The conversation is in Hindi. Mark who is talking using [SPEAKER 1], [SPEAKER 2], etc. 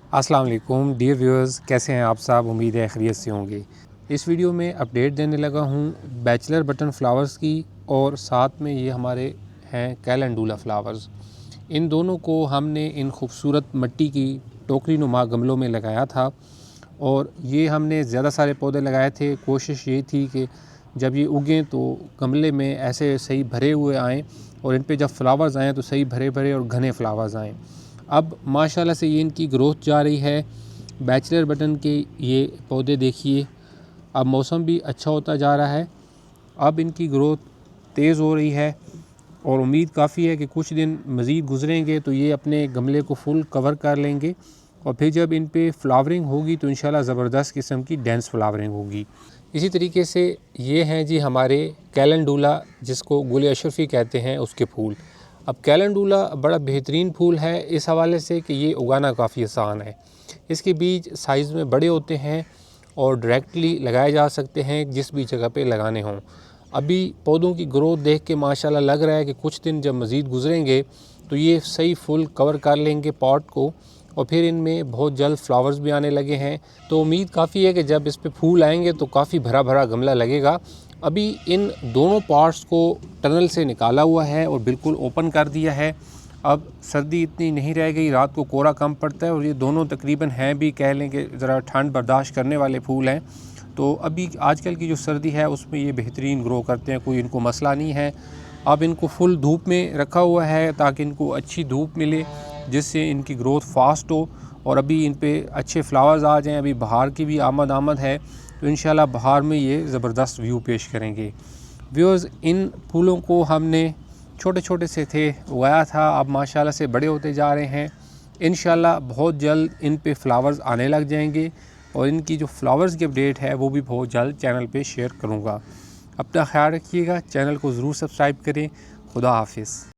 [SPEAKER 1] अस्सलाम वालेकुम डियर व्यूअर्स, कैसे हैं आप सब। उम्मीद है खैरियत से होंगे। इस वीडियो में अपडेट देने लगा हूँ बैचलर बटन फ्लावर्स की, और साथ में ये हमारे हैं कैलेंडुला फ्लावर्स। इन दोनों को हमने इन खूबसूरत मिट्टी की टोकरी नुमा गमलों में लगाया था, और ये हमने ज़्यादा सारे पौधे लगाए थे। कोशिश ये थी कि जब ये उगें तो गमले में ऐसे सही भरे हुए आएँ, और इन पे जब फ्लावर्स आएँ तो सही भरे भरे और घने फ्लावर्स आएँ। अब माशाल्लाह से ये इनकी ग्रोथ जा रही है। बैचलर बटन के ये पौधे देखिए, अब मौसम भी अच्छा होता जा रहा है, अब इनकी ग्रोथ तेज़ हो रही है, और उम्मीद काफ़ी है कि कुछ दिन मज़ीद गुजरेंगे तो ये अपने गमले को फुल कवर कर लेंगे, और फिर जब इन पे फ्लावरिंग होगी तो इंशाल्लाह ज़बरदस्त किस्म की डेंस फ्लावरिंग होगी। इसी तरीके से ये हैं जी हमारे कैलेंडुला, जिसको गुल अशरफी कहते हैं, उसके फूल। अब कैलेंडुला बड़ा बेहतरीन फूल है इस हवाले से कि ये उगाना काफ़ी आसान है। इसके बीज साइज़ में बड़े होते हैं और डायरेक्टली लगाए जा सकते हैं जिस भी जगह पे लगाने हों। अभी पौधों की ग्रोथ देख के माशाल्लाह लग रहा है कि कुछ दिन जब मज़ीद गुजरेंगे तो ये सही फुल कवर कर लेंगे पॉट को, और फिर इनमें बहुत जल्द फ्लावर्स भी आने लगे हैं। तो उम्मीद काफ़ी है कि जब इस पे फूल आएंगे तो काफ़ी भरा भरा गमला लगेगा। अभी इन दोनों पार्ट्स को टनल से निकाला हुआ है और बिल्कुल ओपन कर दिया है। अब सर्दी इतनी नहीं रह गई, रात को कोहरा कम पड़ता है, और ये दोनों तकरीबन हैं भी, कह लें कि ज़रा ठंड बर्दाश्त करने वाले फूल हैं। तो अभी आजकल की जो सर्दी है उसमें ये बेहतरीन ग्रो करते हैं, कोई इनको मसला नहीं है। अब इनको फुल धूप में रखा हुआ है ताकि इनको अच्छी धूप मिले, जिससे इनकी ग्रोथ फास्ट हो और अभी इन पे अच्छे फ्लावर्स आ जाएं। अभी बहार की भी आमद है, तो इंशाल्लाह बहार में ये ज़बरदस्त व्यू पेश करेंगे। व्यूअर्स, इन फूलों को हमने छोटे छोटे से थे उगाया था, अब माशाल्लाह से बड़े होते जा रहे हैं। इंशाल्लाह बहुत जल्द इन पे फ्लावर्स आने लग जाएंगे, और इनकी जो फ्लावर्स की अपडेट है वो भी बहुत जल्द चैनल पे शेयर करूँगा। अपना ख्याल रखिएगा, चैनल को ज़रूर सब्सक्राइब करें। खुदा हाफिज़।